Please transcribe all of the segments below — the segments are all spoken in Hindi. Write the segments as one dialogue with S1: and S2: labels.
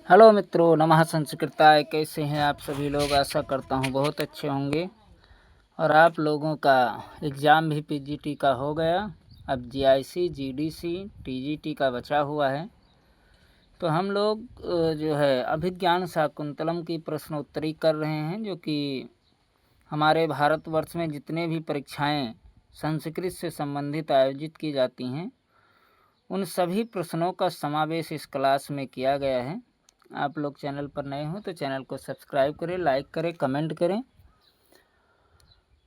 S1: हेलो मित्रों, नमः संस्कृताय। कैसे हैं आप सभी लोग? आशा करता हूँ बहुत अच्छे होंगे। और आप लोगों का एग्ज़ाम भी पीजीटी का हो गया, अब जीआईसी, जीडीसी, टीजीटी का बचा हुआ है। तो हम लोग जो है अभिज्ञान शाकुंतलम की प्रश्नोत्तरी कर रहे हैं, जो कि हमारे भारतवर्ष में जितने भी परीक्षाएं संस्कृत से संबंधित आयोजित की जाती हैं उन सभी प्रश्नों का समावेश इस क्लास में किया गया है। आप लोग चैनल पर नए हो तो चैनल को सब्सक्राइब करें, लाइक करें, कमेंट करें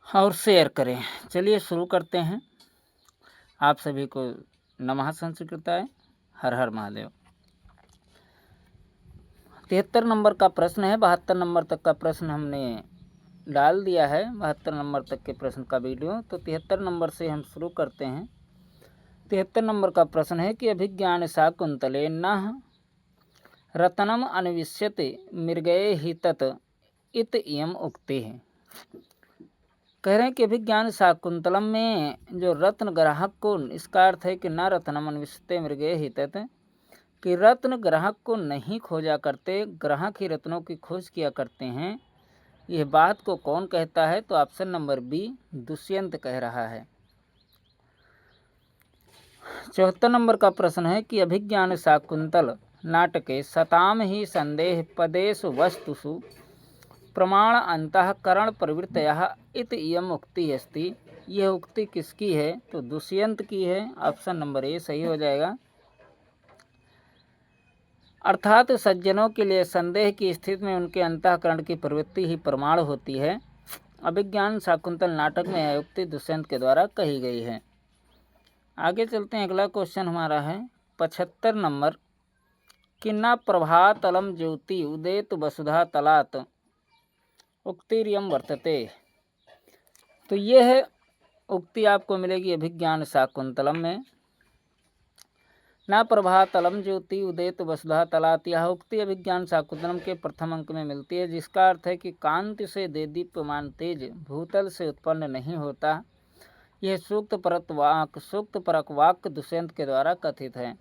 S1: और शेयर करें। चलिए शुरू करते हैं। आप सभी को नमः संस्कृताय, हर हर महादेव। 73 नंबर का प्रश्न है। 72 नंबर तक का प्रश्न हमने डाल दिया है, 72 नंबर तक के प्रश्न का वीडियो। तो 73 नंबर से हम शुरू करते हैं। 73 नंबर का प्रश्न है कि अभिज्ञान शाकुंतले नः रत्नम अन्विष्यते मृगये हि तत् इत इयम उक्ति है। कह रहे हैं कि अभिज्ञान शाकुंतलम में जो रत्न ग्राहक को, इसका अर्थ है कि न रत्नम अन्विष्यते मृगये हि तत्, कि रत्न ग्राहक को नहीं खोजा करते, ग्राहक ही रत्नों की खोज किया करते हैं। यह बात को कौन कहता है? तो ऑप्शन नंबर बी, दुष्यंत कह रहा है। 74 नंबर का प्रश्न है कि अभिज्ञान शाकुंतल नाटके सताम ही संदेह पदेषु वस्तुषु प्रमाण अंतःकरण प्रवृत्तयः इत इयम उक्ति अस्ति। यह उक्ति किसकी है? तो दुष्यंत की है। ऑप्शन नंबर ए सही हो जाएगा। अर्थात सज्जनों के लिए संदेह की स्थिति में उनके अंतःकरण की प्रवृत्ति ही प्रमाण होती है। अभिज्ञान शाकुंतल नाटक में यह उक्ति दुष्यंत के द्वारा कही गई है। आगे चलते हैं। अगला क्वेश्चन हमारा है 75 नंबर कि न प्रभातलम ज्योति उदेत वसुधा तलात उक्तिरियम वर्तते। तो यह उक्ति आपको मिलेगी अभिज्ञान शाकुंतलम में। न प्रभातलम ज्योति उदेत वसुधा तलात, यह उक्ति अभिज्ञान शाकुंतलम के प्रथम अंक में मिलती है, जिसका अर्थ है कि कांति से देदीप्यमान तेज भूतल से उत्पन्न नहीं होता। यह सूक्त परक वाक्य दुष्यंत के द्वारा कथित है।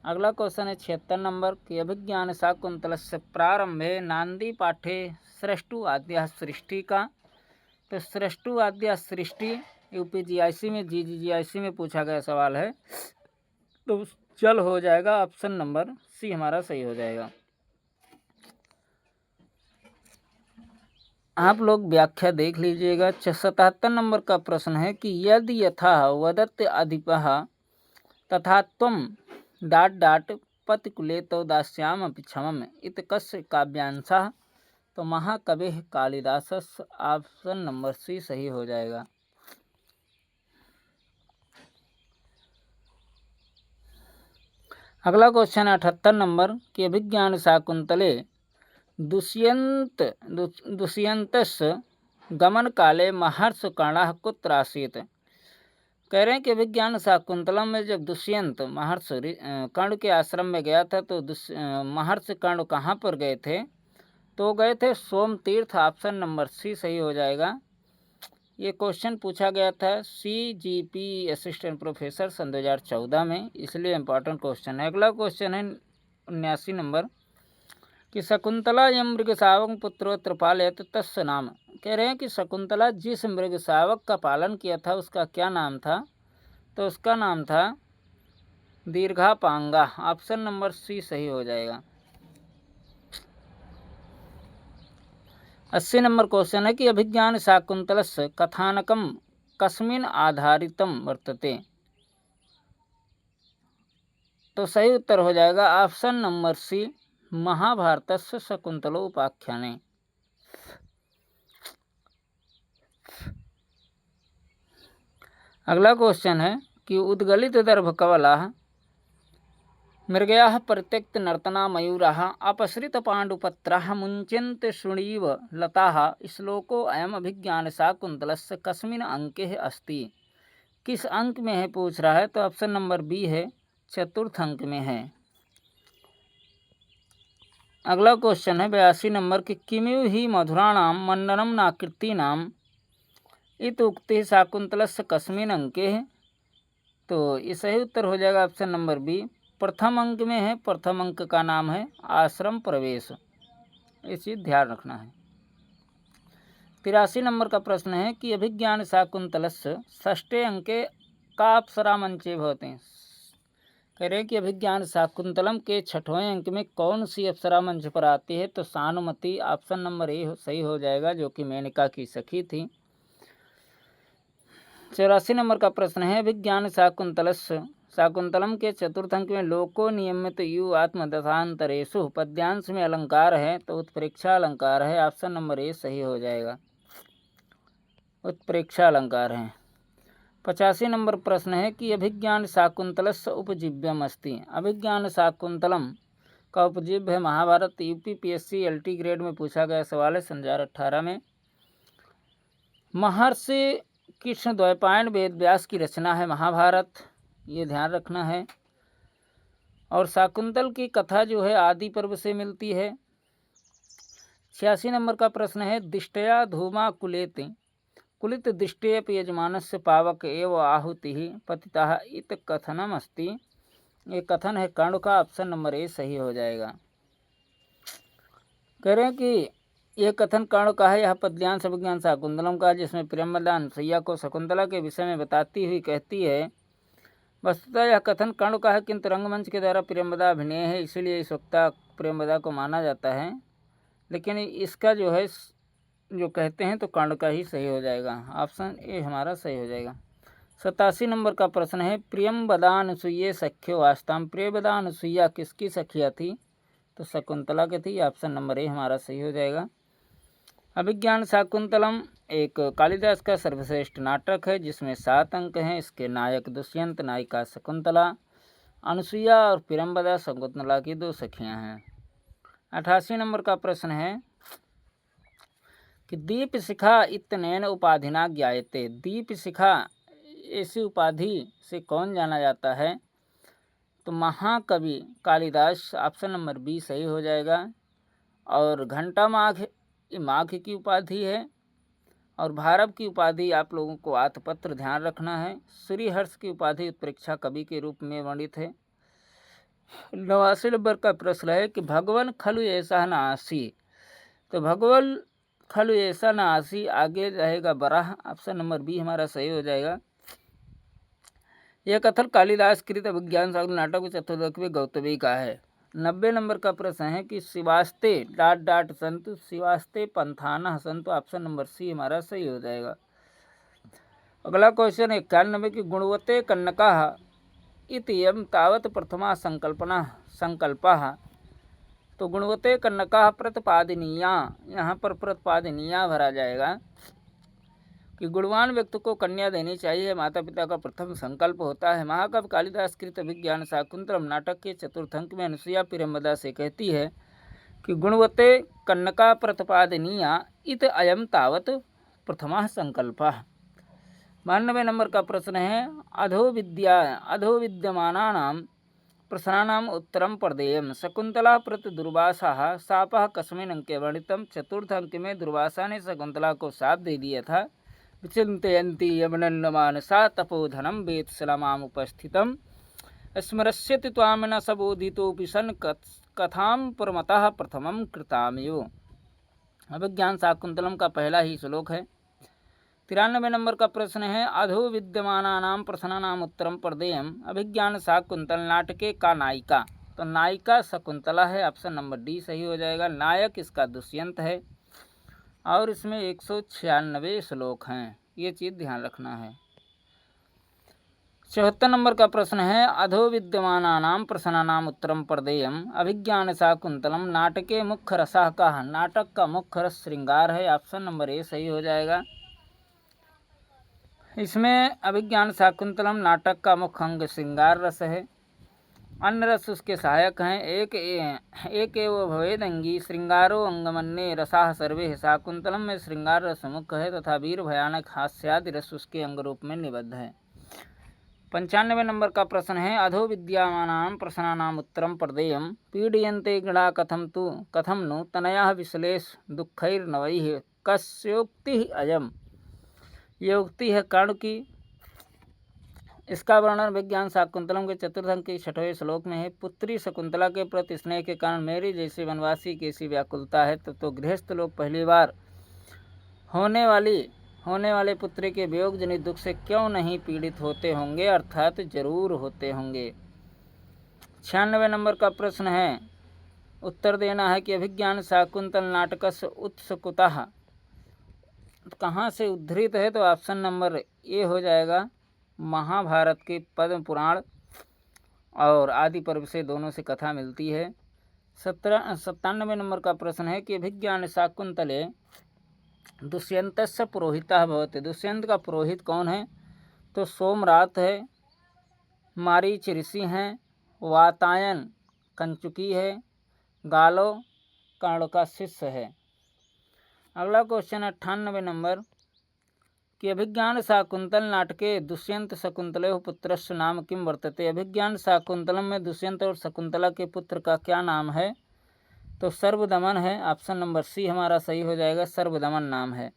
S1: अगला क्वेश्चन है 76 नंबर कि अभिज्ञान शाकुंतलस्य प्रारंभे नांदी पाठे सृष्टु आद्या सृष्टि का। तो सृष्टु आद्या सृष्टि यूपीजीआईसी में, जीजीजीआईसी में पूछा गया सवाल है, तो चल हो जाएगा। ऑप्शन नंबर सी हमारा सही हो जाएगा। आप लोग व्याख्या देख लीजिएगा। 77 नंबर का प्रश्न है कि यदि यथा वदत्य अधिपः तथा त्वं पतिकुले तो दास्यामपि क्षमम् इत कस्य काव्यांशः। तो महाकविः कालिदासः। ऑप्शन नंबर सी सही हो जाएगा। अगला क्वेश्चन 78 नंबर कि अभिज्ञान शाकुंतले दुष्यन्तस्य गमन काले महर्षि कर्णः कुत्र आसीत्। कह रहे हैं कि अभिज्ञान शाकुंतलम में जब दुष्यंत महर्षि कर्ण के आश्रम में गया था तो महर्षि कर्ण कहाँ पर गए थे? तो गए थे सोम तीर्थ। ऑप्शन नंबर सी सही हो जाएगा। ये क्वेश्चन पूछा गया था CGP असिस्टेंट प्रोफेसर सन 2014 में, इसलिए इम्पोर्टेंट क्वेश्चन है। अगला क्वेश्चन है 79 नंबर कि शकुंतला यम मृग शावक पुत्रोत्र पालयत तस्य नाम। कह रहे हैं कि शकुंतला जिस मृग शावक का पालन किया था उसका क्या नाम था? तो उसका नाम था दीर्घापांगा। ऑप्शन नंबर सी सही हो जाएगा। 80 नंबर क्वेश्चन है कि अभिज्ञान शाकुंतलस्य कथानकम कस्मिन् आधारितम वर्तते। तो सही उत्तर हो जाएगा ऑप्शन नंबर सी, महाभारतस्य शकुंतलोपाख्याने। अगला क्वेश्चन है कि उद्गलित दर्भकवलाः मृगयाः परित्यक्त नर्तना मयूराः अपसृत पाण्डुपत्राः मुञ्चन्ते शृणीव लताः श्लोको अयम अभिज्ञान शाकुंतलस्य कस्मिन् अंके अस्ति। किस अंक में है पूछ रहा है? तो ऑप्शन नंबर बी है, चतुर्थ अंक में है। अगला क्वेश्चन है 82 नंबर कि किमु ही मधुराणाम मंडनम नाकृतीनाम इत उक्ति शाकुंतलस्य कस्मिन् अंके है। तो ये सही उत्तर हो जाएगा ऑप्शन नंबर बी, प्रथम अंक में है, प्रथम अंक का नाम है आश्रम प्रवेश, ये चीज़ ध्यान रखना है। 83 नंबर का प्रश्न है कि अभिज्ञान शाकुंतलस्य षष्ठे अंके का अप्सरा मंचे भवते हैं। कह रहे हैं कि अभिज्ञान शाकुंतलम के छठवें अंक में कौन सी अप्सरा मंच पर आती है, तो सानुमति ऑप्शन नंबर ए सही हो जाएगा, जो कि मेनका की सखी थी। 84 नंबर का प्रश्न है अभिज्ञान शाकुंतलम के चतुर्थ अंक में लोको नियमित यु आत्मदशांतरेषु पद्यांश में अलंकार है, तो उत्प्रेक्षा अलंकार है, ऑप्शन नंबर ए सही हो जाएगा, उत्प्रेक्षा अलंकार है। 85 नंबर प्रश्न है कि अभिज्ञान शाकुंतलस्य उपजीव्यम अस्ति। अभिज्ञान शाकुंतलम का उपजीव्य है महाभारत। यूपीपीएससी एलटी ग्रेड में पूछा गया सवाल है 2018 में। महर्षि कृष्ण द्वैपायन वेद व्यास की रचना है महाभारत, ये ध्यान रखना है। और शाकुंतल की कथा जो है आदि पर्व से मिलती है। 86 नंबर का प्रश्न है दिष्टया धूमा कुलेते कुलित दिष्टेप यजमानस्य पावक एव आहुति पतितः इत कथनम अस्ति। ये कथन है कर्ण का, ऑप्शन नंबर ए सही हो जाएगा। कह रहे हैं कि यह कथन कर्ण का है। यह पद्यांश अभिज्ञान शाकुंतलम का, जिसमें प्रियंवदा अनुसुईया को शकुंतला के विषय में बताती हुई कहती है। वस्तुतः यह कथन कर्ण का है, किंतु रंगमंच के द्वारा प्रियंवदा अभिनय है, इसीलिए इस वक्ता प्रियंवदा को माना जाता है। लेकिन इसका जो है जो कहते हैं तो कर्ण का ही सही हो जाएगा, ऑप्शन ए हमारा सही हो जाएगा। 87 नंबर का प्रश्न है प्रियंवदा अनुसुईये सख्यो वास्तव। प्रियंवदा अनुसुईया किसकी सखिया थी, तो शकुंतला की थी, ऑप्शन नंबर ए हमारा सही हो जाएगा। अभिज्ञान शाकुंतलम एक कालिदास का सर्वश्रेष्ठ नाटक है, जिसमें 7 अंक हैं। इसके नायक दुष्यंत, नायिका शकुंतला। अनुसुईया और प्रियंवदा शकुंतला की 2 सखियां हैं। 88 नंबर का प्रश्न है कि दीप शिखा इत्यनेन उपाधिना ज्ञायते। दीप शिखा ऐसी उपाधि से कौन जाना जाता है, तो महाकवि कालिदास, ऑप्शन नंबर बी सही हो जाएगा। और घंटा माघ ये माघ की उपाधि है। और भारव की उपाधि आप लोगों को आतपत्र ध्यान रखना है। श्रीहर्ष की उपाधि उत्प्रेक्षा कवि के रूप में वर्णित है। 89 नंबर का प्रश्न है कि भगवान खलु ऐसा न आसी। तो भगवान खलु ऐसा न आसी आगे रहेगा बराह, ऑप्शन नंबर बी हमारा सही हो जाएगा। यह कथन कालिदास कृत अभिज्ञान शाकुंतल नाटक चतुर्दश में गौतमी का है। 90 नंबर का प्रश्न है कि शिवास्ते ... संतु, शिवास्ते पंथाना संतु, ऑप्शन नंबर सी हमारा सही हो जाएगा। अगला क्वेश्चन 91 की गुणवते कन्नका इत्ययं तावत प्रथमा संकल्पः। तो गुणवते कन्नका प्रतिपादनीया, यहाँ पर प्रतिपादनीया भरा जाएगा कि गुणवान व्यक्ति को कन्या देनी चाहिए, माता पिता का प्रथम संकल्प होता है। महाकवि कालिदास कृत अभिज्ञान शाकुंतलम नाटक के चतुर्थ अंक में अनुसुईया प्रियंवदा से कहती है कि गुणवते कन्नका प्रतिपादनीया इत अयम तावत प्रथमा संकल्पः। 92 नंबर का प्रश्न है अधो विद्यमानानां प्रश्नानाम् उत्तरं प्रदेयम्। शकुंतला प्रति दुर्वासा शापः कस्मिन् अंके वर्णितम्। चतुर्थ अंक में दुर्वासा ने शकुंतला को शाप दे दिया था। विचिन्तयन्ती यमनन्नमानसा तपोधनं वेत्सलमामुपस्थितं स्मरस्यति त्वां न सबोधितोऽपि सन् कथां परमतः प्रथमं कृतामयो। अभिज्ञान शाकुंतलम का पहला ही श्लोक है। 93 नंबर का प्रश्न है अधो विद्यमानानां प्रश्नानाम् उत्तरं प्रदेयम्। अभिज्ञान शाकुंतल नाटके का नायिका, तो नायिका शकुंतला है, ऑप्शन नंबर डी सही हो जाएगा। नायक इसका दुष्यंत है और इसमें 196 श्लोक हैं, ये चीज़ ध्यान रखना है। 74 नंबर का प्रश्न है अधो विद्यमानानां प्रश्नानाम् उत्तरं प्रदेयम्। अभिज्ञान शाकुंतलम नाटके मुख्य रसः कः। नाटक का मुख्य रस श्रृंगार है, ऑप्शन नंबर ए सही हो जाएगा। इसमें अभिज्ञान शाकुंतलम नाटक का मुख्य अंग श्रृंगार रस है। अन्य रस उसके सहायक हैं। एक एव भवेदंगी श्रृंगारो अंगमन्ये रसाः सर्वे। शाकुंतलम में श्रृंगार रस मुख्य है तथा वीर भयानक हास्यादि रस उसके अंग रूप में निबद्ध है। 95 नंबर का प्रश्न है अधो विद्यमानानां प्रश्नानाम् उत्तरं प्रदेयम्। पीडयन्ते गणा कथम नु तनयाः विश्लेष दुःखैर्नवैः कस्योक्तिः अयम्। ये उक्ति है कर्ण की इसका वर्णन विज्ञान शाकुंतलम के चतुर्थ अंक के 6वें श्लोक में है। पुत्री शकुंतला के प्रति स्नेह के कारण मेरी जैसी वनवासी की ऐसी व्याकुलता है तो गृहस्थ लोग पहली बार होने वाले पुत्री के वियोग जनित दुख से क्यों नहीं पीड़ित होते होंगे, अर्थात जरूर होते होंगे। 96 नंबर का प्रश्न है, उत्तर देना है कि अभिज्ञान शाकुंतल नाटकस्य उत्सुकतः कहाँ से उद्धृत है, तो ऑप्शन नंबर ए हो जाएगा। महाभारत के पद्म पुराण और आदि पर्व से दोनों से कथा मिलती है। 97 नंबर का प्रश्न है कि अभिज्ञान शाकुंतले दुष्यंतस्य पुरोहितः भवति। दुष्यंत का पुरोहित कौन है, तो सोमरात है, मारीच ऋषि हैं, वातायन कंचुकी है, गालो कर्ण का शिष्य है। अगला क्वेश्चन 98 नंबर कि अभिज्ञान शाकुंतल नाटके दुष्यंत शकुंतलयोः पुत्रस्य नाम किम वर्तते। अभिज्ञान शाकुंतलम में दुष्यंत और शकुंतला के पुत्र का क्या नाम है, तो सर्वदमन है। ऑप्शन नंबर सी हमारा सही हो जाएगा, सर्वदमन नाम है।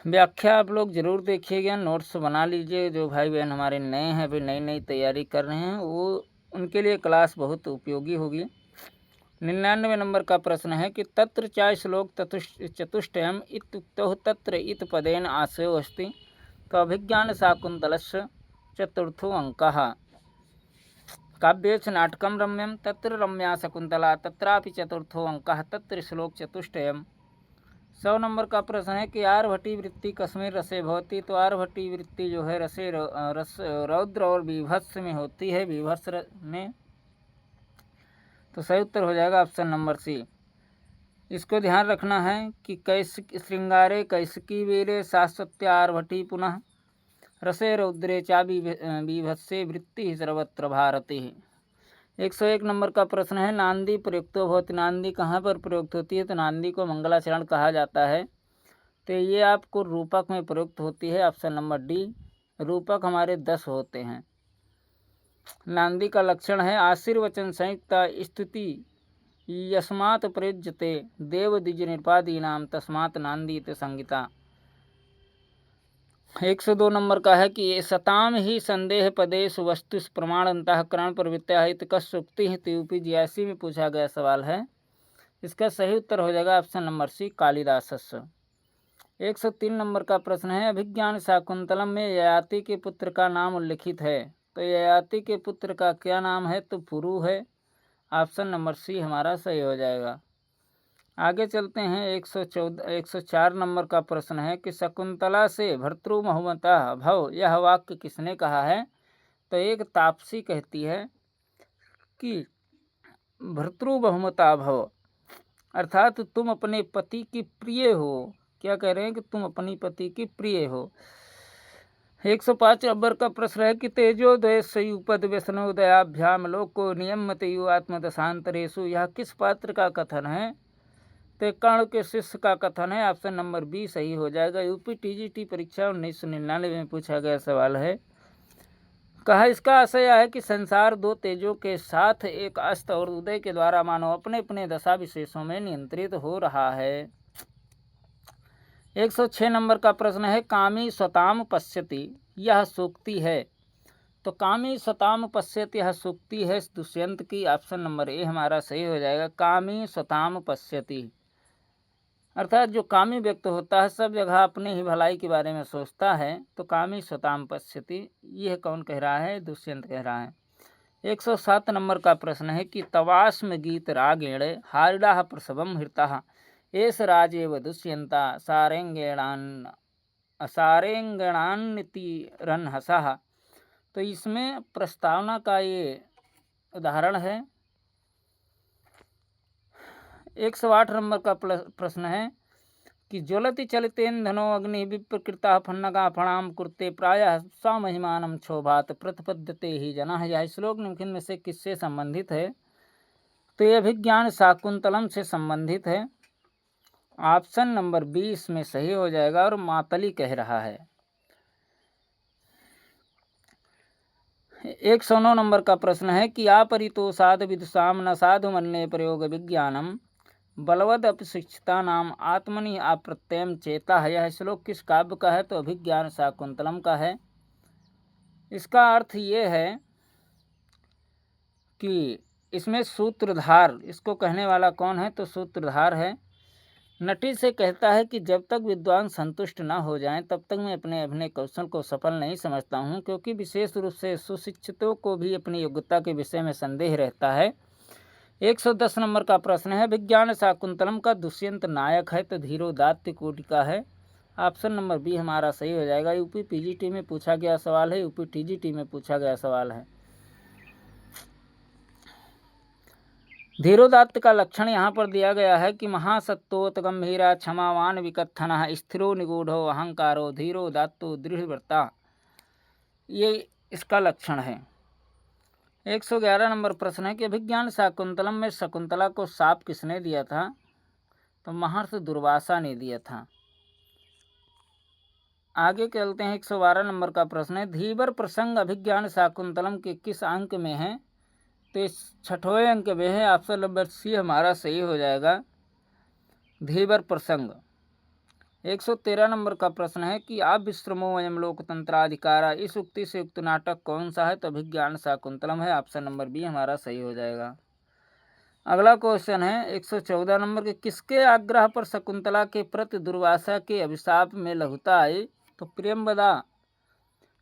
S1: व्याख्या आप लोग जरूर देखिएगा, नोट्स बना लीजिए। जो भाई बहन हमारे नए हैं, अभी नई नई तैयारी कर रहे हैं, वो उनके लिए क्लास बहुत उपयोगी होगी। 99 नंबर का प्रश्न है कि तत्र च श्लोक चतुष्टयम् इत्युक्तौ तत्र इत पदेन आशयो अस्ति। तो अभिज्ञान शाकुंतलस्य चतुर्थो अंकः। काव्येच नाटकम रम्यम तत्र रम्या शकुंतला तत्रापि चतुर्थो अंकः तत्र श्लोक चतुष्टयम्। 100 नंबर का प्रश्न है कि आर्भटी वृत्ति कश्मीर रसे भवती। तो आर्भटी वृत्ति जो है रस रौद्र और बीभत्स में होती है, बीभत्स में। तो सही उत्तर हो जाएगा ऑप्शन नंबर सी। इसको ध्यान रखना है कि श्रृंगारे कैसकी वीरे शाश्वत्य आर्भटी पुनः रसे रौद्रे चा बीभत्से वृत्ति सर्वत्र भारती। 101 नंबर का प्रश्न है, नांदी प्रयुक्तो भवति। नांदी कहाँ पर प्रयुक्त होती है, तो नांदी को मंगलाचरण कहा जाता है। तो ये आपको रूपक में प्रयुक्त होती है, ऑप्शन नंबर डी। रूपक हमारे 10 होते हैं। नांदी का लक्षण है आशीर्वचन संयुक्ता स्तुति यस्मात् प्रयुज्यते देव द्विज निपादीनाम तस्मात् नांदी संगीता। 102 नंबर का है कि सताम ही संदेह पदेश वस्तु प्रमाण अंतःकरण प्रवृत्तिया हित कस्ुक्ति यूपी जीआईसी में पूछा गया सवाल है। इसका सही उत्तर हो जाएगा ऑप्शन नंबर सी, कालिदासस्य। 103 नंबर का प्रश्न है, अभिज्ञान शाकुंतलम में ययाति के पुत्र का नाम उल्लिखित है। तो ययाति के पुत्र का क्या नाम है, तो पुरु है। ऑप्शन नंबर सी हमारा सही हो जाएगा। आगे चलते हैं। 104 नंबर का प्रश्न है कि शकुंतला से भर्तृमहुमता भव यह वाक्य किसने कहा है। तो एक तापसी कहती है कि भर्तृबहुमता भव, अर्थात तुम अपने पति की प्रिय हो। क्या कह रहे हैं कि तुम अपनी पति की प्रिय हो। 105 नंबर का प्रश्न है कि तेजोदय संयुपद व्यसनोदयाभ्याम लोको नियमते यु आत्मदशांतरेषु। यह किस पात्र का कथन है, तो कर्ण के शिष्य का कथन है। ऑप्शन नंबर बी सही हो जाएगा। यूपी टीजीटी परीक्षा 1999 में पूछा गया सवाल है। कहा इसका आशय है कि संसार दो तेजों के साथ एक अस्त और उदय के द्वारा मानव अपने अपने दशा विशेषों में नियंत्रित हो रहा है। 106 नंबर का प्रश्न है, कामी स्वताम पश्यति यह सूक्ति है। तो कामी स्वताम पश्यति यह सूक्ति है दुष्यंत की। ऑप्शन नंबर ए हमारा सही हो जाएगा, कामी स्वताम पश्यति। अर्थात जो कामी व्यक्ति होता है सब जगह अपने ही भलाई के बारे में सोचता है। तो कामी स्वताम पश्यति यह कौन कह रहा है, दुष्यंत कह रहा है। 107 नंबर का प्रश्न है कि तवास्म गीत रागेण हारिड़ा प्रसवम हृता एस राजेव दुष्यंता सारेंगणान्ति रनहसः। तो इसमें प्रस्तावना का ये उदाहरण है। 108 नंबर का प्रश्न है कि ज्वलति चलितेन्धनो अग्नि विप्रकृता फन्नगा फणाम कुर्ते प्रायः स्वमहिमानं क्षोभात प्रतिपद्यते ही जनः। यह श्लोक निम्न में से किससे संबंधित है, तो यह अभिज्ञान शाकुंतलम से संबंधित है। ऑप्शन नंबर 20 में सही हो जाएगा और मातली कह रहा है। 109 नंबर का प्रश्न है कि आपरितो साधु विदुषाम न साधु मन्ये प्रयोग विज्ञानम बलवद अपशिक्षिता नाम आत्मनि अप्रत्ययम चेता है। यह श्लोक किस काव्य का है, तो अभिज्ञान शाकुंतलम का है। इसका अर्थ ये है कि इसमें सूत्रधार, इसको कहने वाला कौन है, तो सूत्रधार है। नटी से कहता है कि जब तक विद्वान संतुष्ट न हो जाएं तब तक मैं अपने अभिनय कौशल को सफल नहीं समझता हूं, क्योंकि विशेष रूप से सुशिक्षितों को भी अपनी योग्यता के विषय में संदेह रहता है। 110 नंबर का प्रश्न है, विज्ञान शाकुंतलम का दुष्यंत नायक है तो धीरोदात्त कोटि का है। ऑप्शन नंबर बी हमारा सही हो जाएगा। यूपी पीजीटी में पूछा गया सवाल है, यूपी टीजीटी में पूछा गया सवाल है। धीरोदात्त का लक्षण यहाँ पर दिया गया है कि महासत्तोत गंभीरा क्षमावान विकथन स्थिरो निगूढ़ो अहंकारो धीरोदात्तो दृढ़व्रता, ये इसका लक्षण है। 111 नंबर प्रश्न है कि अभिज्ञान शाकुंतलम में शकुंतला को शाप किसने दिया था, तो महर्षि दुर्वासा ने दिया था। आगे चलते हैं। 112 नंबर का प्रश्न है, धीवर प्रसंग अभिज्ञान शाकुंतलम के किस अंक में है, तो इस 6वें अंक में है। ऑप्शन नंबर सी हमारा सही हो जाएगा, धीवर प्रसंग। 113 नंबर का प्रश्न है कि आप विश्रमो अयम लोकतंत्राधिकारा, इस उक्ति से युक्त नाटक कौन सा है, तो अभिज्ञान शाकुंतलम है। ऑप्शन नंबर बी हमारा सही हो जाएगा। अगला क्वेश्चन है 114 नंबर के, किसके आग्रह पर शकुंतला के प्रति दुर्वासा के अभिशाप में लघुता आई, तो प्रियंवदा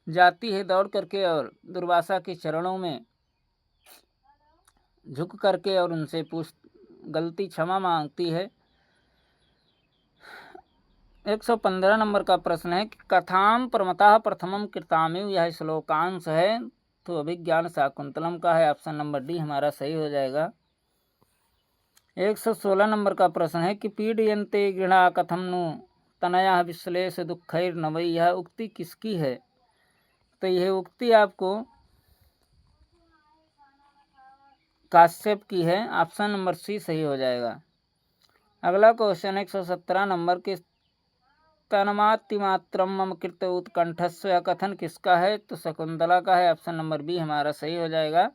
S1: जाती है दौड़ करके और दुर्वासा के चरणों में झुक करके और उनसे गलती क्षमा मांगती है। 115 नंबर का प्रश्न है कि कथाम प्रमतः प्रथमम कृतामिव, यह श्लोकांश है, तो अभिज्ञान शाकुंतलम का है। ऑप्शन नंबर डी हमारा सही हो जाएगा। 116 नंबर का प्रश्न है कि पीडयन्ते गृणा कथम नु तनया विश्लेष दुखैर्नवै, यह उक्ति किसकी है, तो यह उक्ति आपको काश्यप की है। ऑप्शन नंबर सी सही हो जाएगा। अगला क्वेश्चन 117 नंबर के, तन्मात्तिमात्रम मम कृत उत्कंठस्व, यह कथन किसका है, तो शकुंतला का है। ऑप्शन नंबर बी हमारा सही हो जाएगा।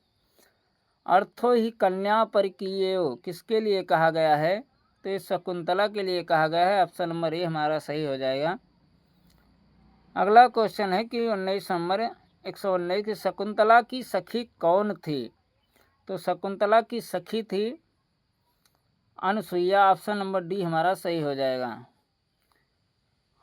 S1: अर्थो ही कन्या परिकीयो, किसके लिए कहा गया है, तो ये शकुंतला के लिए कहा गया है। ऑप्शन नंबर ए हमारा सही हो जाएगा। अगला क्वेश्चन है कि 19 नंबर 119 की, शकुंतला की सखी कौन थी, तो शकुंतला की सखी थी अनुसुईया। ऑप्शन नंबर डी हमारा सही हो जाएगा।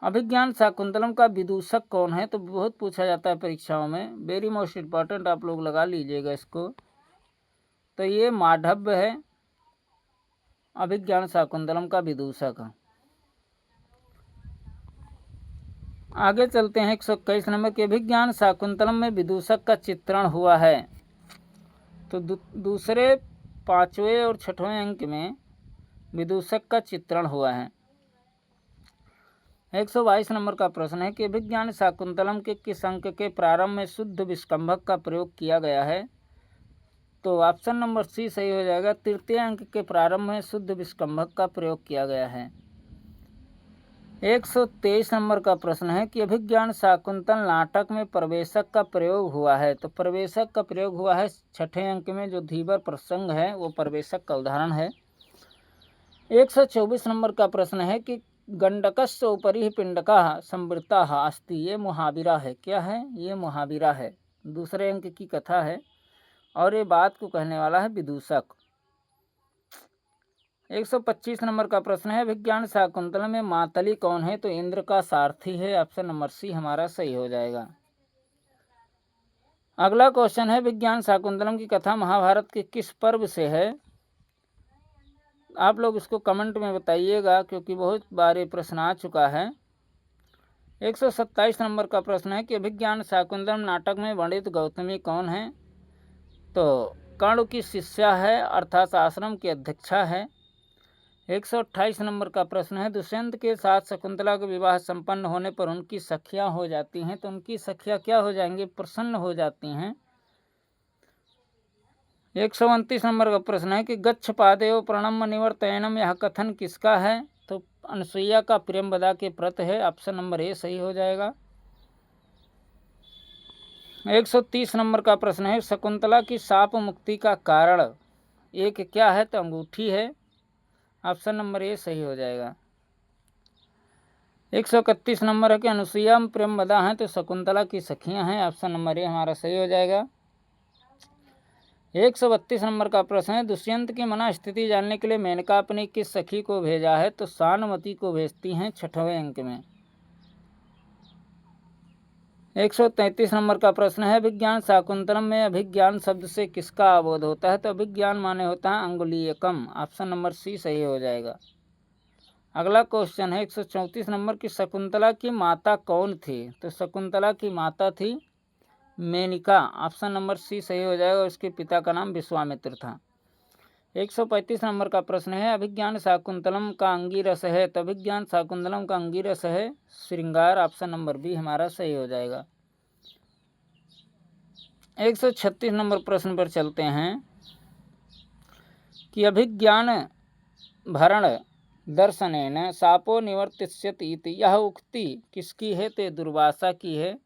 S1: अभिज्ञान शाकुंतलम का विदूषक कौन है, तो बहुत पूछा जाता है परीक्षाओं में, वेरी मोस्ट इम्पॉर्टेंट, आप लोग लगा लीजिएगा इसको। तो ये माधव्य है अभिज्ञान शाकुंतलम का विदूषक। आगे चलते हैं। 121 नंबर के, अभिज्ञान शाकुंतलम में विदूषक का चित्रण हुआ है, तो दूसरे 5वें और 6वें अंक में विदूषक का चित्रण हुआ है। 122 नंबर का प्रश्न है कि अभिज्ञान शाकुंतलम के किस अंक के प्रारंभ में शुद्ध विस्कंभक का प्रयोग किया गया है, तो ऑप्शन नंबर सी सही हो जाएगा। तृतीय अंक के प्रारंभ में शुद्ध विस्कंभक का प्रयोग किया गया है। 123 नंबर का प्रश्न है कि अभिज्ञान शाकुंतल नाटक में प्रवेशक का प्रयोग हुआ है, तो प्रवेशक का प्रयोग हुआ है 6ठे अंक में, जो धीवर प्रसंग है वो प्रवेशक का उदाहरण है। 124 नंबर का प्रश्न है कि गंडकस्य उपरि पिंडकः संवृत्तः अस्ति, ये मुहाविरा है। क्या है, ये मुहाविरा है, दूसरे अंक की कथा है और ये बात को कहने वाला है विदूषक। 125 नंबर का प्रश्न है, विज्ञान शाकुंतलम में मातली कौन है, तो इंद्र का सारथी है। ऑप्शन नंबर सी हमारा सही हो जाएगा। अगला क्वेश्चन है, विज्ञान शाकुंतलम की कथा महाभारत के किस पर्व से है, आप लोग इसको कमेंट में बताइएगा क्योंकि बहुत बार ये प्रश्न आ चुका है। 127 नंबर का प्रश्न है कि अभिज्ञान शाकुंतलम नाटक में वर्णित गौतमी कौन है, तो कर्ण की शिष्या है, अर्थात आश्रम की अध्यक्षा है। 128 नंबर का प्रश्न है, दुष्यंत के साथ शकुंतला का विवाह संपन्न होने पर उनकी सखियां हो जाती हैं, तो उनकी सखियां क्या हो जाएंगी, प्रसन्न हो जाती हैं। 129 नंबर का प्रश्न है कि गच्छ पादेव प्रणम निवर्तयनम, यह कथन किसका है, तो अनुसुईया का प्रियंवदा के प्रति है। ऑप्शन नंबर ए सही हो जाएगा। 130 नंबर का प्रश्न है, शकुंतला की शाप मुक्ति का कारण एक क्या है, तो अंगूठी है। ऑप्शन नंबर ए सही हो जाएगा। 131 नंबर है कि अनुसुईया प्रेमवदा हैं तो शकुंतला की सखियां हैं। ऑप्शन नंबर ए हमारा सही हो जाएगा। 132 नंबर का प्रश्न है, दुष्यंत की मना स्थिति जानने के लिए मेनका अपनी किस सखी को भेजा है? तो सानमती को भेजती हैं 6वें अंक में। 133 नंबर का प्रश्न है, अभिज्ञान शाकुंतलम में अभिज्ञान शब्द से किसका अवोध होता है? तो अभिज्ञान माने होता है अंगुलीयकम। ऑप्शन नंबर सी सही हो जाएगा। अगला क्वेश्चन है 134 नंबर की, शकुंतला की माता कौन थी? तो शकुंतला की माता थी मेनिका। ऑप्शन नंबर सी सही हो जाएगा। उसके पिता का नाम विश्वामित्र था। 135 नंबर का प्रश्न है, अभिज्ञान शाकुंतलम का अंगीरस है? तो अभिज्ञान शाकुंतलम का अंगीरस है श्रृंगार। ऑप्शन नंबर बी हमारा सही हो जाएगा। 136 नंबर प्रश्न पर चलते हैं कि अभिज्ञान भरण दर्शनेन सापो निवर्तिष्यति इति, यह उक्ति किसकी है? तो दुर्वासा की है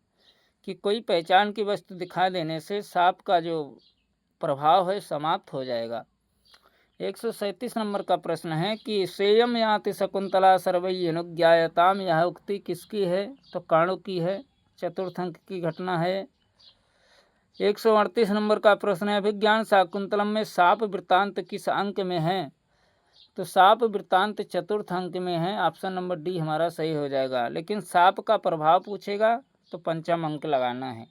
S1: कि कोई पहचान की वस्तु दिखा देने से सांप का जो प्रभाव है समाप्त हो जाएगा। 137 नंबर का प्रश्न है कि सेयम याति शकुंतला सर्वैर्नुज्ञायताम, यह उक्ति किसकी है? तो काणु की है। चतुर्थ अंक की घटना है। 138 नंबर का प्रश्न है, अभिज्ञान शाकुंतलम में साप वृत्तांत किस अंक में है? तो साप वृत्तांत चतुर्थ अंक में है। ऑप्शन नंबर डी हमारा सही हो जाएगा। लेकिन साप का प्रभाव पूछेगा तो पंचम अंक लगाना है।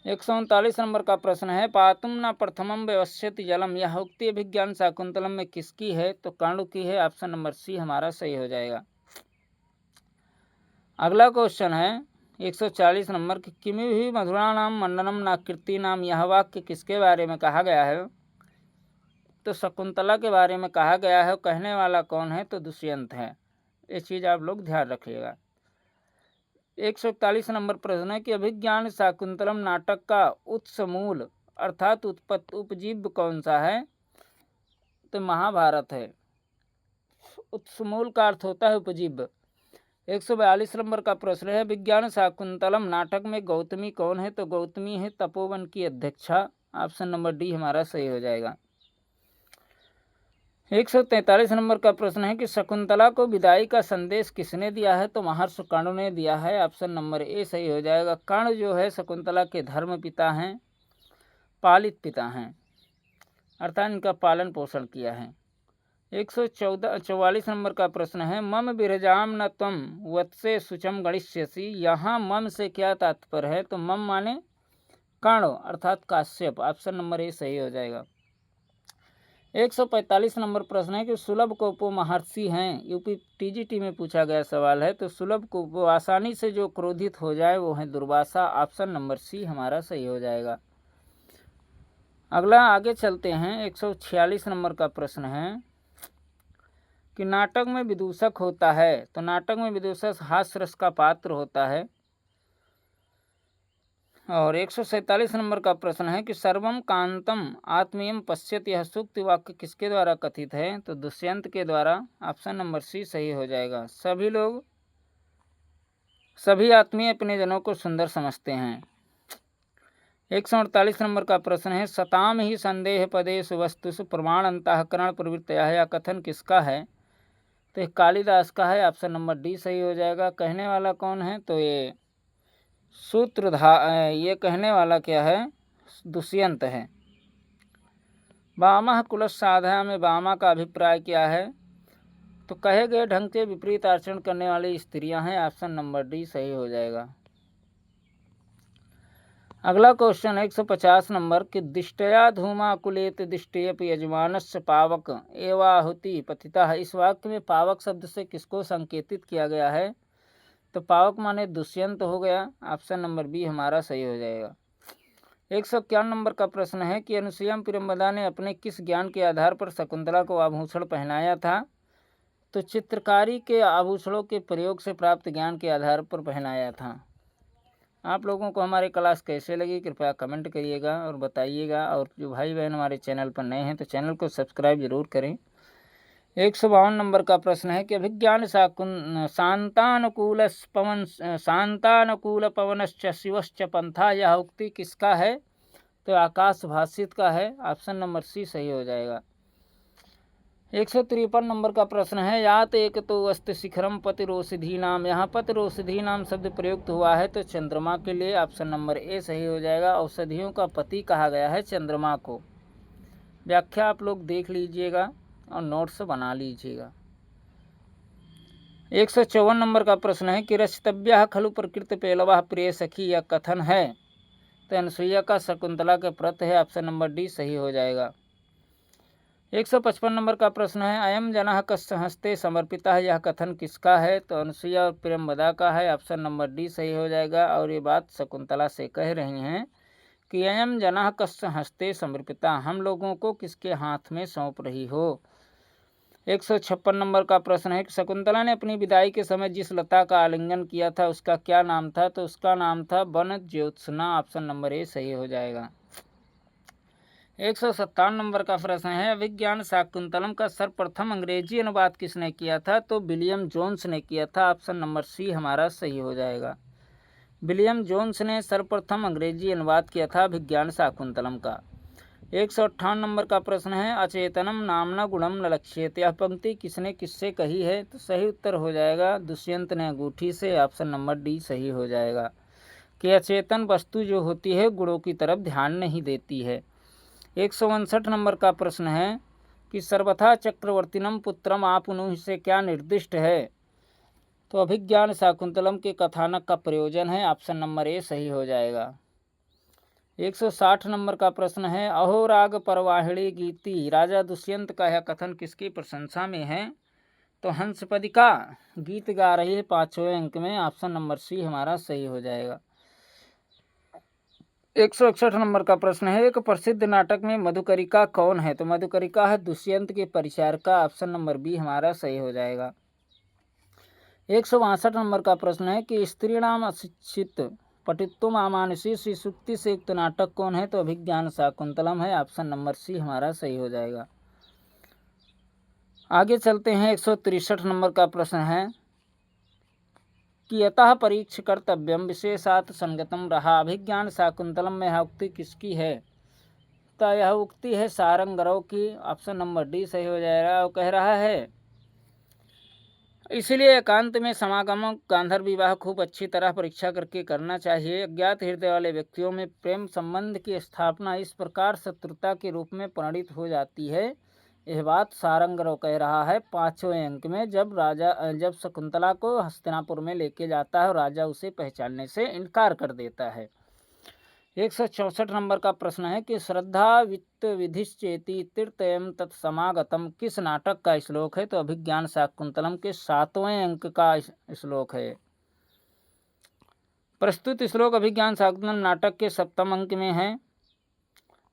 S1: 139 नंबर का प्रश्न है, पातुम न प्रथमम व्यवस्यति जलम, यह उक्ति अभिज्ञान शाकुंतलम में किसकी है? तो काणु की है। ऑप्शन नंबर सी हमारा सही हो जाएगा। अगला क्वेश्चन है 140 नंबर की, किमि भी मधुरा नाम मंडनम नाकृति नाम, यह वाक्य किसके बारे में कहा गया है? तो शकुंतला के बारे में कहा गया है। कहने वाला कौन है? तो दुष्यंत है। ये चीज़ आप लोग ध्यान रखिएगा। 141 नंबर प्रश्न है कि अभिज्ञान शाकुंतलम नाटक का उत्समूल अर्थात उपजीव्य कौन सा है? तो महाभारत है। उत्समूल का अर्थ होता है उपजीव्य। 142 नंबर का प्रश्न है, विज्ञान शाकुंतलम नाटक में गौतमी कौन है? तो गौतमी है तपोवन की अध्यक्षा। ऑप्शन नंबर डी हमारा सही हो जाएगा। 143 नंबर का प्रश्न है कि शकुंतला को विदाई का संदेश किसने दिया है? तो महर्षि कर्ण ने दिया है। ऑप्शन नंबर ए सही हो जाएगा। कर्ण जो है शकुंतला के धर्म पिता हैं, पालित पिता हैं, अर्थात इनका पालन पोषण किया है। 144 नंबर का प्रश्न है, मम विरजाम न त्वम वत्से शुचम गणिष्यसि, यहाँ मम से क्या तात्पर्य है? तो मम माने कर्ण अर्थात काश्यप। ऑप्शन नंबर ए सही हो जाएगा। 145 नंबर प्रश्न है कि सुलभ कोपो महर्षि हैं, यूपी टीजीटी में पूछा गया सवाल है। तो सुलभ कोपो आसानी से जो क्रोधित हो जाए वो है दुर्वासा। ऑप्शन नंबर सी हमारा सही हो जाएगा। अगला आगे चलते हैं। 146 नंबर का प्रश्न है कि नाटक में विदूषक होता है? तो नाटक में विदूषक हास्य रस का पात्र होता है। और 147 नंबर का प्रश्न है कि सर्वम कांतम आत्मीयम पश्यत, यह सूक्त वाक्य किसके द्वारा कथित है? तो दुष्यंत के द्वारा। ऑप्शन नंबर सी सही हो जाएगा। सभी आत्मीय अपने जनों को सुंदर समझते हैं। 148 नंबर का प्रश्न है, सताम ही संदेह पदेश वस्तुषु प्रमाण अंतःकरण प्रवृत्तया, यह कथन किसका है? तो कालिदास का है। ऑप्शन नंबर डी सही हो जाएगा। कहने वाला कौन है? तो ये ये कहने वाला क्या है? दुष्यंत है। वामः कुलसाधया में वामा का अभिप्राय क्या है? तो कहे गए ढंग से विपरीत आचरण करने वाली स्त्रियां हैं। ऑप्शन नंबर डी सही हो जाएगा। अगला क्वेश्चन है 150 नंबर कि दिष्टया धूमा कुलेत दिष्टयपि यजमानस्य पावक एवाहुति पतिता, इस वाक्य में पावक शब्द से किसको संकेतित किया गया है? तो पावक माने दुष्यंत हो गया। ऑप्शन नंबर बी हमारा सही हो जाएगा। 151 नंबर का प्रश्न है कि अनुसुईया प्रेमवदा ने अपने किस ज्ञान के आधार पर शकुंतला को आभूषण पहनाया था? तो चित्रकारी के आभूषणों के प्रयोग से प्राप्त ज्ञान के आधार पर पहनाया था। आप लोगों को हमारी क्लास कैसे लगी कृपया कमेंट करिएगा और बताइएगा। और जो भाई बहन हमारे चैनल पर नए हैं तो चैनल को सब्सक्राइब जरूर करें। 152 नंबर का प्रश्न है कि अभिज्ञान शांतानुकूल पवनश्च शिवश्च पंथा, यह उक्ति किसका है? तो आकाश भाषित का है। ऑप्शन नंबर सी सही हो जाएगा। 153 नंबर का प्रश्न है, यात एक तो अस्ति शिखरम पतिरोषधि नाम। यहाँ पतिरोषधि नाम शब्द प्रयुक्त हुआ है तो चंद्रमा के लिए ऑप्शन नंबर ए सही हो जाएगा। औषधियों का पति कहा गया है चंद्रमा को। व्याख्या आप लोग देख लीजिएगा और नोट्स बना लीजिएगा। 154 नंबर का प्रश्न है कि रचितव्य खलु प्रकृति पेलवा प्रिय सखी, यह कथन है तो अनुसुईया का शकुंतला के प्रत है। ऑप्शन नंबर डी सही हो जाएगा। 155 नंबर का प्रश्न है, अयम जनः कस्य हस्ते समर्पिता है, यह कथन किसका है तो अनुसुईया और प्रेमवदा का है। ऑप्शन नंबर डी सही हो जाएगा। और ये बात शकुंतला से कह रही हैं कि अयम जनः कस्य हस्ते समर्पिता, हम लोगों को किसके हाथ में सौंप रही हो। 156 नंबर का प्रश्न है कि शकुंतला ने अपनी विदाई के समय जिस लता का आलिंगन किया था उसका क्या नाम था तो उसका नाम था one Jyotsna. Option number A सही हो जाएगा। 157 नंबर का प्रश्न है, अभिज्ञान शाकुंतलम का सर्वप्रथम अंग्रेजी अनुवाद किसने किया था तो विलियम जोन्स ने किया था। ऑप्शन नंबर सी हमारा सही हो जाएगा। विलियम जोन्स ने सर्वप्रथम अंग्रेजी अनुवाद किया था अभिज्ञान शाकुंतलम का। 158 नंबर का प्रश्न है, अचेतनम नामना गुणम न लक्ष्यते, यह पंक्ति किसने किससे कही है तो सही उत्तर हो जाएगा दुष्यंत ने अंगूठी से। ऑप्शन नंबर डी सही हो जाएगा कि अचेतन वस्तु जो होती है गुणों की तरफ ध्यान नहीं देती है। 159 नंबर का प्रश्न है कि सर्वथा चक्रवर्तीनम पुत्रम आपनुहि से क्या निर्दिष्ट है तो अभिज्ञान शाकुंतलम के कथानक का प्रयोजन है। ऑप्शन नंबर ए सही हो जाएगा। 160 नंबर का प्रश्न है, अहो राग परवाहिणी गीति, राजा दुष्यंत का यह कथन किसकी प्रशंसा में है तो हंसपदिका गीत गा रही है 5वें अंक में। ऑप्शन नंबर सी हमारा सही हो जाएगा। 161 नंबर का प्रश्न है, एक प्रसिद्ध नाटक में मधुकरिका कौन है तो मधुकरिका है दुष्यंत की परिचारिका। ऑप्शन नंबर बी हमारा सही हो जाएगा। 162 नंबर का प्रश्न है कि स्त्रीणाम अशिक्षित पठित्वम आमानसी श्री सूक्ति से युक्त नाटक कौन है तो अभिज्ञान शाकुंतलम है। ऑप्शन नंबर सी हमारा सही हो जाएगा। आगे चलते हैं। 163 नंबर का प्रश्न है कि यतः परीक्ष कर्तव्यम विशेषात संगतम रहा, अभिज्ञान शाकुंतलम में यह उक्ति किसकी है तो यह उक्ति है सारंगरव की। ऑप्शन नंबर डी सही हो जाएगा। वो कह रहा है, इसलिए एकांत में समागम गांधर्व विवाह खूब अच्छी तरह परीक्षा करके करना चाहिए। अज्ञात हृदय वाले व्यक्तियों में प्रेम संबंध की स्थापना इस प्रकार शत्रुता के रूप में परिणित हो जाती है। यह बात सारंगरव कह रहा है 5वें अंक में, जब शकुंतला को हस्तिनापुर में लेके जाता है और राजा उसे पहचानने से इनकार कर देता है। 164 नंबर का प्रश्न है कि श्रद्धा वित्त विधिश्चेति तीर्थयम तत्समागतम किस नाटक का श्लोक है तो अभिज्ञान शाकुंतलम के 7वें अंक का श्लोक है। प्रस्तुत श्लोक अभिज्ञान शाकुंतलम नाटक के 7वें अंक में है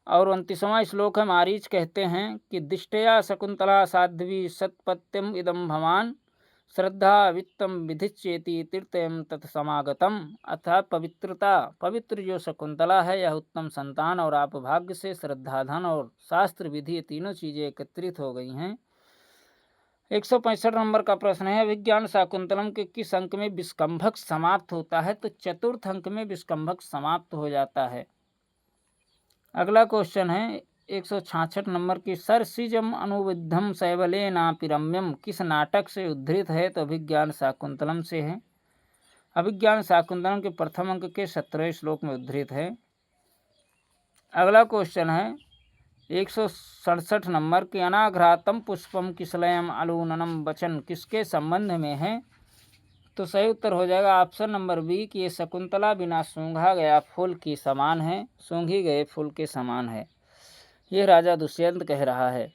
S1: और 29वां श्लोक है। मारीच कहते हैं कि दिष्टया शकुंतला साध्वी सत्पत्यम इदम भवान श्रद्धा वित्तम विधिश्चेति तीर्थयम तत्समागतम, अर्थात पवित्र जो शकुंतला है यह उत्तम संतान और आप भाग्य से श्रद्धा धन और शास्त्र विधि तीनों चीजें एकत्रित हो गई हैं। 165 नंबर का प्रश्न है, विज्ञान शाकुंतलम के किस अंक में विस्कंभक समाप्त होता है तो चतुर्थ अंक में विस्कंभक समाप्त हो जाता है। अगला क्वेश्चन है 166 नंबर की, सरसिजम अनुविद्धम शैवले नापिरम्यम किस नाटक से उद्धृत है तो अभिज्ञान शाकुंतलम से है। अभिज्ञान शाकुंतलम के प्रथम अंक के 17वें श्लोक में उद्धृत है। अगला क्वेश्चन है 167 नंबर के, अनाघ्रातम पुष्पम किसलयम अलूननम वचन किसके संबंध में है तो सही उत्तर हो जाएगा ऑप्शन नंबर बी कि ये शकुंतला बिना सूंघा गया फूल की समान है, सूंघी गए फूल के समान है, यह राजा दुष्यंत कह रहा है।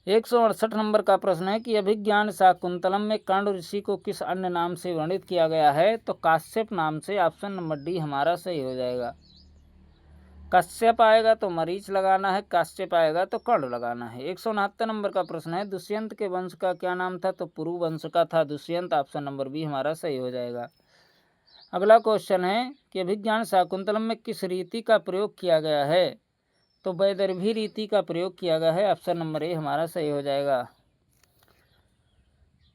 S1: 168 नंबर का प्रश्न है कि अभिज्ञान शाकुंतलम में कर्ण ऋषि को किस अन्य नाम से वर्णित किया गया है तो काश्यप नाम से। ऑप्शन नंबर डी हमारा सही हो जाएगा। कश्यप आएगा तो मरीच लगाना है, काश्यप आएगा तो कर्ण लगाना है। 169 नंबर का प्रश्न है, दुष्यंत के वंश का क्या नाम था तो पुरु वंश का था दुष्यंत। ऑप्शन नंबर बी हमारा सही हो जाएगा। अगला क्वेश्चन है कि अभिज्ञान शाकुंतलम में किस रीति का प्रयोग किया गया है तो वैदर्भी रीति का प्रयोग किया गया है। ऑप्शन नंबर ए हमारा सही हो जाएगा।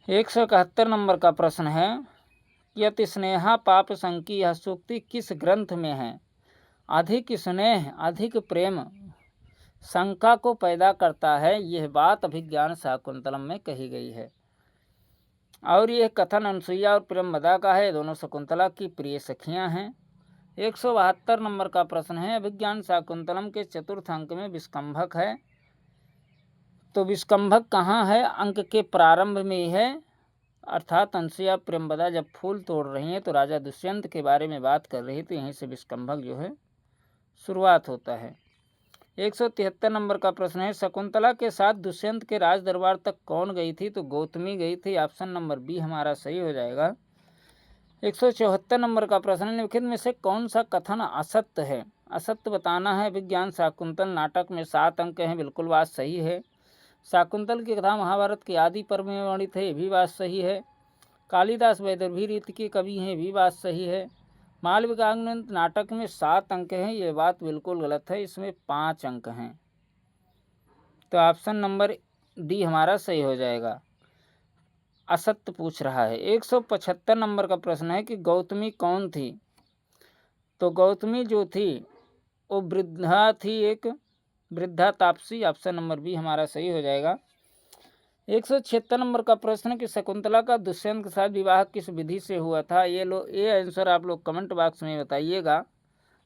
S1: 171 नंबर का प्रश्न है कि अति स्नेहा पाप संकी यह सूक्ति किस ग्रंथ में है। अधिक स्नेह अधिक प्रेम शंका को पैदा करता है, यह बात अभिज्ञान शाकुंतलम में कही गई है। और यह कथन अनसुईया और प्रियंवदा का है, दोनों शकुंतला की प्रिय सखियां हैं। 172 नंबर का प्रश्न है, अभिज्ञान शाकुंतलम के चतुर्थ अंक में विस्कंभक है, तो विस्कंभक कहाँ है? अंक के प्रारंभ में है, अर्थात अनसुईया प्रियंवदा जब फूल तोड़ रही हैं तो राजा दुष्यंत के बारे में बात कर रही थी, यहीं से विस्कंभक जो है शुरुआत होता है। 173 नंबर का प्रश्न है, शकुंतला के साथ दुष्यंत के राज दरबार तक कौन गई थी? तो गौतमी गई थी, ऑप्शन नंबर बी हमारा सही हो जाएगा। 174 नंबर का प्रश्न, निम्नलिखित में से कौन सा कथन असत्य है? असत्य बताना है। विज्ञान शाकुंतल नाटक में 7 अंक हैं, बिल्कुल बात सही है। शाकुंतल की कथा महाभारत के आदि पर्व में वर्णित है, ये भी बात सही है। कालिदास वैदर्भी रीति के कवि हैं, भी बात सही है। मालविकाग्नि नाटक में 7 अंक हैं, ये बात बिल्कुल गलत है, इसमें 5 अंक हैं, तो ऑप्शन नंबर डी हमारा सही हो जाएगा। असत्य पूछ रहा है। 175 नंबर का प्रश्न है कि गौतमी कौन थी? तो गौतमी जो थी वो वृद्धा थी, एक वृद्धा तापसी, ऑप्शन नंबर बी हमारा सही हो जाएगा। 176 नंबर का प्रश्न कि शकुंतला का दुष्यंत के साथ विवाह किस विधि से हुआ था? ये आंसर आप लोग कमेंट बॉक्स में बताइएगा।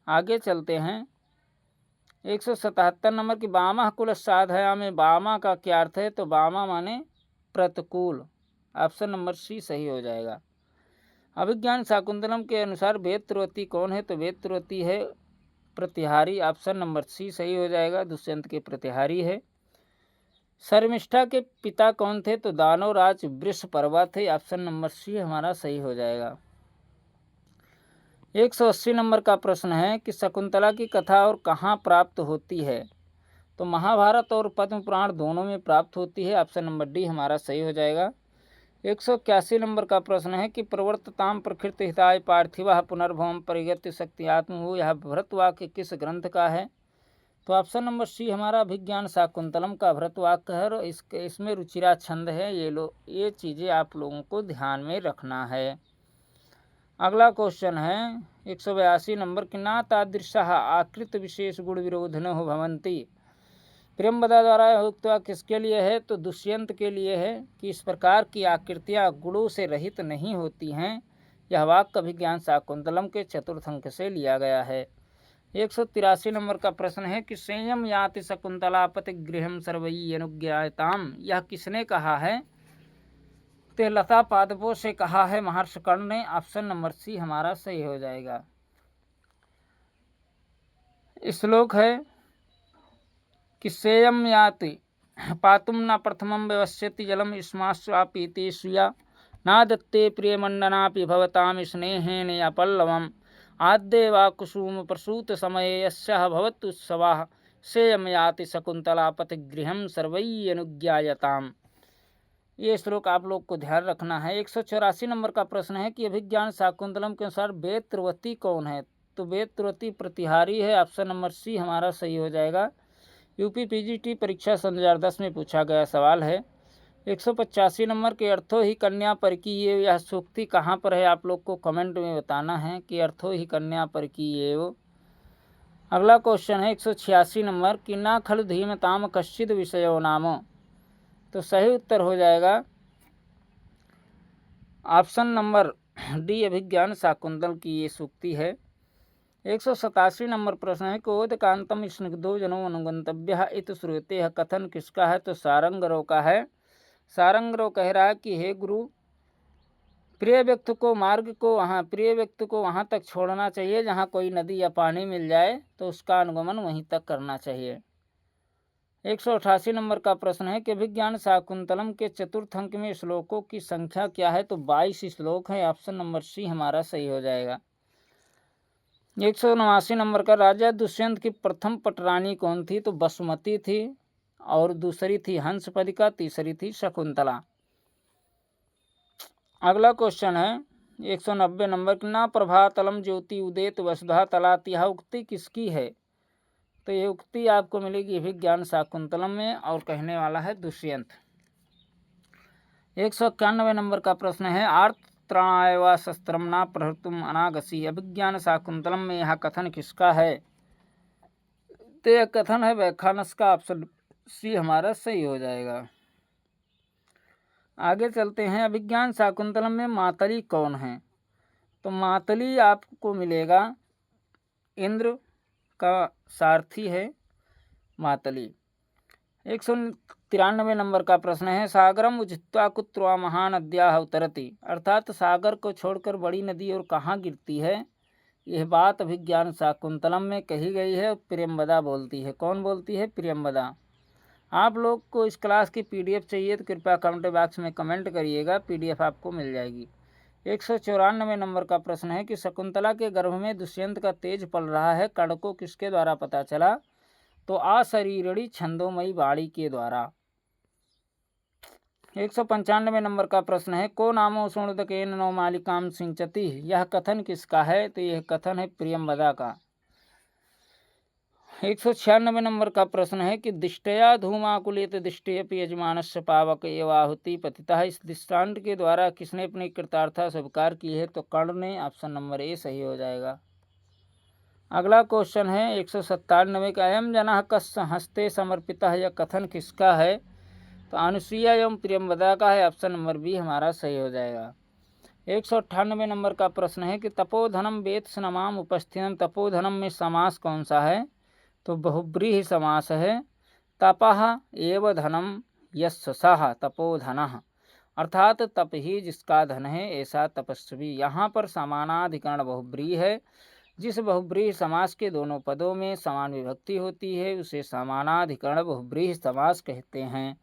S1: आगे चलते हैं। 177 नंबर की बामा कुल साधया में बामा का क्या अर्थ है? तो बामा माने प्रतिकूल, ऑप्शन नंबर सी सही हो जाएगा। अभिज्ञान शाकुंतलम के अनुसार वेत्रवती कौन है? तो वेत्रवती है प्रतिहारी, ऑप्शन नंबर सी सही हो जाएगा, दुष्यंत के प्रतिहारी है। शर्मिष्ठा के पिता कौन थे? तो दानवराज वृषपर्वा थे, ऑप्शन नंबर सी हमारा सही हो जाएगा। 180 नंबर का प्रश्न है कि शकुंतला की कथा और कहाँ प्राप्त होती है? तो महाभारत और पद्म पुराण दोनों में प्राप्त होती है, ऑप्शन नंबर डी हमारा सही हो जाएगा। 181 नंबर का प्रश्न है कि प्रवर्तताम प्रकृति हिताय पार्थिव पुनर्भवम परिगत्य शक्तियात्म, यह भरतवाक्य किस ग्रंथ का है? तो ऑप्शन नंबर सी हमारा अभिज्ञान शाकुंतलम का भरतवाक्य है, और इसमें रुचिरा छंद है। ये चीज़ें आप लोगों को ध्यान में रखना है। अगला क्वेश्चन है 182 नंबर कि ना तादृशः आकृत विशेष गुण विरोधिनो भवन्ति। प्रियंवदा द्वारा उक्त किसके लिए है? तो दुष्यंत के लिए है कि इस प्रकार की आकृतियाँ गुणों से रहित नहीं होती हैं। यह वाक्य अभिज्ञान शाकुंतलम के चतुर्थ अंक से लिया गया है। 183 नंबर का प्रश्न है कि संयम याति शकुंतला पतिगृहम सर्वई अनुज्ञायताम, यह किसने कहा है? तो लता पादपों से कहा है महर्षि कर्ण ने, ऑप्शन नंबर सी हमारा सही हो जाएगा। श्लोक है कि सेयम याति पातुम न प्रथमं व्यवस्यति जलम इस्मास्वापीति सुया ना दत्ते प्रियमंडनापि भवताम स्नेहेन या पल्लवम आद्य वा कुसुम प्रसूत समय यस्याः भवत्युत्सवाः सेयम याति शकुंतला पतिगृहम सर्वै अनुज्ञायताम। ये श्लोक आप लोग को ध्यान रखना है। 184 नंबर का प्रश्न है कि अभिज्ञान शाकुंतलम के अनुसार वेत्रवती कौन है? तो वेत्रवती प्रतिहारी है, ऑप्शन नंबर सी हमारा सही हो जाएगा। यूपी पीजीटी परीक्षा 2010 में पूछा गया सवाल है। 185 नंबर के अर्थो ही कन्या पर की ये, यह सूक्ति कहाँ पर है? आप लोग को कमेंट में बताना है कि अर्थो ही कन्या पर की ये वो। अगला क्वेश्चन है 186 नंबर कि ना खलु धीमताम कश्चिद विषयो नाम, तो सही उत्तर हो जाएगा ऑप्शन नंबर डी अभिज्ञान शाकुंतल की ये सूक्ति है। 187 नंबर प्रश्न है कोदकांतम स्निग्धो जनो अनुगंतव्य इत श्रूयते, यह कथन किसका है? तो सारंगरो का है। सारंगरो कह रहा है कि हे गुरु, प्रिय व्यक्ति को वहाँ तक छोड़ना चाहिए जहाँ कोई नदी या पानी मिल जाए, तो उसका अनुगमन वहीं तक करना चाहिए। 188 नंबर का प्रश्न है कि अभिज्ञान शाकुंतलम के चतुर्थ अंक में श्लोकों की संख्या क्या है? तो 22 श्लोक है, ऑप्शन नंबर सी हमारा सही हो जाएगा। 189 नंबर का राजा दुष्यंत की प्रथम पटरानी कौन थी? तो बसुमती थी, और दूसरी थी हंसपदिका, तीसरी थी शकुंतला। अगला क्वेश्चन है 190 नंबर की ना प्रभातलम ज्योति उदेत वसुधा तलात, यह उक्ति किसकी है? तो ये उक्ति आपको मिलेगी अभिज्ञान शाकुंतलम में, और कहने वाला है दुष्यंत। 191 नंबर का प्रश्न है आर्त्राणाय व शस्त्रम ना प्रहृतुम अनागसी, अभिज्ञान शाकुंतलम में यह कथन किसका है? तो यह कथन है व्याख्यानस का, ऑप्शन सी हमारा सही हो जाएगा। आगे चलते हैं। अभिज्ञान शाकुंतलम में मातली कौन है? तो मातली आपको मिलेगा, इंद्र का सारथी है मातली। 193 नंबर का प्रश्न है। सागरम उजित्वा कुत्र महान नद्याः उतरति, अर्थात सागर को छोड़कर बड़ी नदी और कहाँ गिरती है, यह बात अभिज्ञान शाकुंतलम में कही गई है। प्रियंवदा बोलती है। कौन बोलती है? प्रियंवदा। आप लोग को इस क्लास की पीडीएफ चाहिए तो कृपया कमेंट बॉक्स में कमेंट करिएगा, पीडीएफ आपको मिल जाएगी। 194 नंबर का प्रश्न है कि शकुंतला के गर्भ में दुष्यंत का तेज पल रहा है, कर्ण को किसके द्वारा पता चला? तो अशरीरिणी छंदोमयी वाणी के द्वारा। 195 नंबर का प्रश्न है। को नामो सुणुदकेन नौ मालिकाम सिंचति, यह कथन किसका है? तो यह कथन है प्रियंवदा का। 196 नंबर का प्रश्न है कि दिष्टया धूमाकुलित दिष्टयपि यजमानस्य पावक एवाहुति पतितः, इस दृष्टांत के द्वारा किसने अपनी कृतार्था स्वीकार की है? तो कर्ण ने। ऑप्शन नंबर ए सही हो जाएगा। अगला क्वेश्चन है 197 का। अयम जनः कस्य हस्ते समर्पितः, यह कथन किसका है? तो अनुसुईया एवं प्रियंवदा का है। ऑप्शन नंबर बी हमारा सही हो जाएगा। 198 नंबर का प्रश्न है कि तपोधनम वेत्सनमाम उपस्थितम, तपोधनम में समास कौन सा है? तो बहुब्रीहि समास है। तपः एव धनम यस्य सः तपोधनः, अर्थात तप ही जिसका धन है ऐसा तपस्वी। यहाँ पर समानाधिकरण बहुब्रीहि है। जिस बहुब्रीहि समास के दोनों पदों में समान विभक्ति होती है उसे समानाधिकरण बहुब्रीहि समास कहते हैं।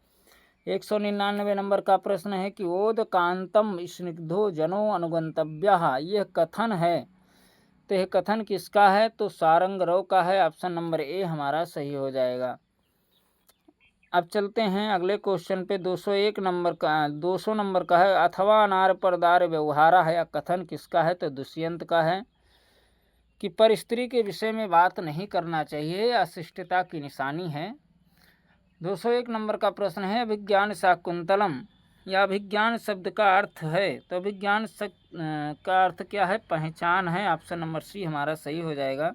S1: 199 नंबर का प्रश्न है कि ओदकांतम स्निग्धो जनो अनुगंतव्यः, यह कथन है, तो यह कथन किसका है? तो सारंगरव का है। ऑप्शन नंबर ए हमारा सही हो जाएगा। अब चलते हैं अगले क्वेश्चन पे। 201 नंबर का 200 नंबर का है। अथवा अनार परदार व्यवहारा है, यह कथन किसका है? तो दुष्यंत का है कि पर स्त्री के विषय में बात नहीं करना चाहिए, अशिष्टता की निशानी है। 201 नंबर का प्रश्न है। अभिज्ञान शाकुंतलम, या अभिज्ञान शब्द का अर्थ है? तो अभिज्ञान का अर्थ क्या है? पहचान है। ऑप्शन नंबर सी हमारा सही हो जाएगा।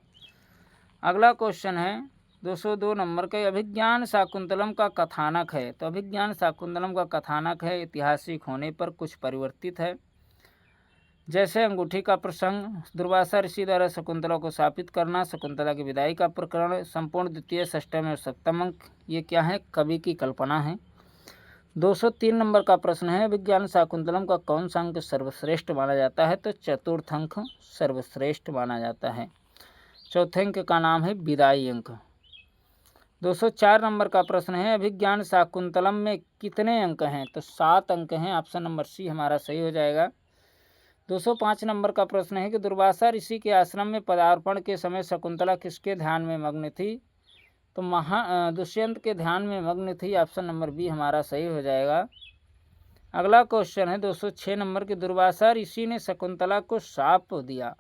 S1: अगला क्वेश्चन है 202 नंबर का। अभिज्ञान शाकुंतलम का कथानक है? तो अभिज्ञान शाकुंतलम का कथानक है ऐतिहासिक होने पर कुछ परिवर्तित है। जैसे अंगूठी का प्रसंग, दुर्वासा ऋषि द्वारा शकुंतला को शापित करना, शकुंतला की विदाई का प्रकरण, संपूर्ण द्वितीय, षष्ठम और सप्तम अंक, ये क्या है? कवि की कल्पना है। 203 नंबर का प्रश्न है। विज्ञान शाकुंतलम का कौन सा अंक सर्वश्रेष्ठ माना जाता है? तो चतुर्थ अंक सर्वश्रेष्ठ माना जाता है। चौथे अंक का नाम है विदाई अंक। 204 नंबर का प्रश्न है। अभिज्ञान शाकुंतलम में कितने अंक हैं? तो 7 अंक हैं। ऑप्शन नंबर सी हमारा सही हो जाएगा। 205 नंबर का प्रश्न है कि दुर्वासा ऋषि के आश्रम में पदार्पण के समय शकुंतला किसके ध्यान में मग्न थी? तो दुष्यंत के ध्यान में मग्न थी। ऑप्शन नंबर बी हमारा सही हो जाएगा। अगला क्वेश्चन है 206 नंबर के। दुर्वासा ऋषि ने शकुंतला को शाप दिया,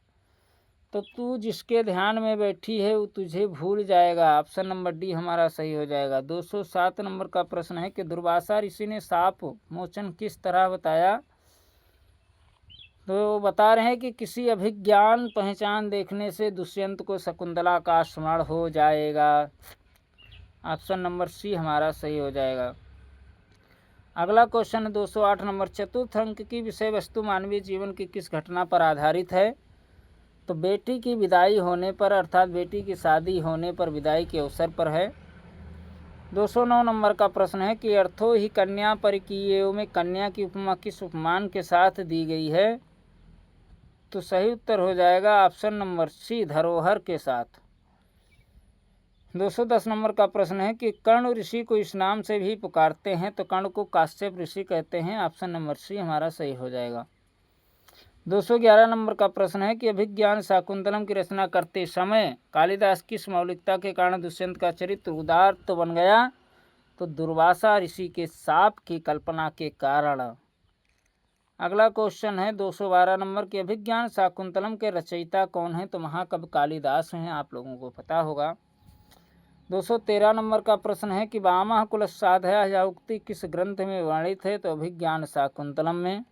S1: तो तू जिसके ध्यान में बैठी है वो तुझे भूल जाएगा। ऑप्शन नंबर डी हमारा सही हो जाएगा। 207 नंबर का प्रश्न है कि दुर्वासा ऋषि ने शाप मोचन किस तरह बताया? तो बता रहे हैं कि किसी अभिज्ञान पहचान देखने से दुष्यंत को शकुंतला का स्मरण हो जाएगा। ऑप्शन नंबर सी हमारा सही हो जाएगा। अगला क्वेश्चन 208 नंबर। चतुर्थ अंक की विषय वस्तु मानवीय जीवन की किस घटना पर आधारित है? तो बेटी की विदाई होने पर, अर्थात बेटी की शादी होने पर विदाई के अवसर पर है। 209 नंबर का प्रश्न है कि अर्थो ही कन्या परिकीय में कन्या की उपमा किस उपमान के साथ दी गई है? तो सही उत्तर हो जाएगा ऑप्शन नंबर सी धरोहर के साथ। 210 नंबर का प्रश्न है कि कर्ण ऋषि को इस नाम से भी पुकारते हैं, तो कर्ण को काश्यप ऋषि कहते हैं। ऑप्शन नंबर सी हमारा सही हो जाएगा। 211 नंबर का प्रश्न है कि अभिज्ञान शाकुंतलम की रचना करते समय कालिदास किस मौलिकता के कारण दुष्यंत का चरित्र उदात्त बन गया? तो दुर्वासा ऋषि के शाप की कल्पना के कारण। अगला क्वेश्चन है 212 नंबर के। अभिज्ञान शाकुंतलम के रचयिता कौन है? तो महाकवि कालिदास हैं, आप लोगों को पता होगा। 213 नंबर का प्रश्न है कि वामः कुलसाधया यह उक्ति किस ग्रंथ में वर्णित है? तो अभिज्ञान शाकुंतलम में।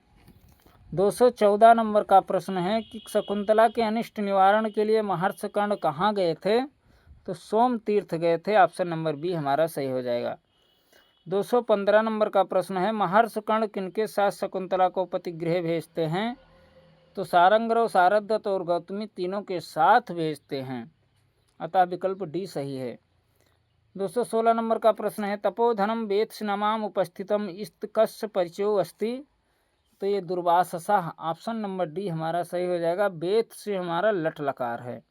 S1: 214 नंबर का प्रश्न है कि शकुंतला के अनिष्ट निवारण के लिए महर्षि कर्ण कहाँ गए थे? तो सोम तीर्थ गए थे। ऑप्शन नंबर बी हमारा सही हो जाएगा। 215 नंबर का प्रश्न है, महर्ष कर्ण किनके साथ शकुंतला को पतिगृह भेजते हैं? तो सारंगरव, सारदत्त और गौतमी तीनों के साथ भेजते हैं, अतः विकल्प डी सही है। 216 नंबर का प्रश्न है, तपोधनम वेत्सनमाम उपस्थितम इस्तकस्य परिचयो अस्ति? तो ये दुर्वाससा, ऑप्शन नंबर डी हमारा सही हो जाएगा। वेत से हमारा लट लकार है।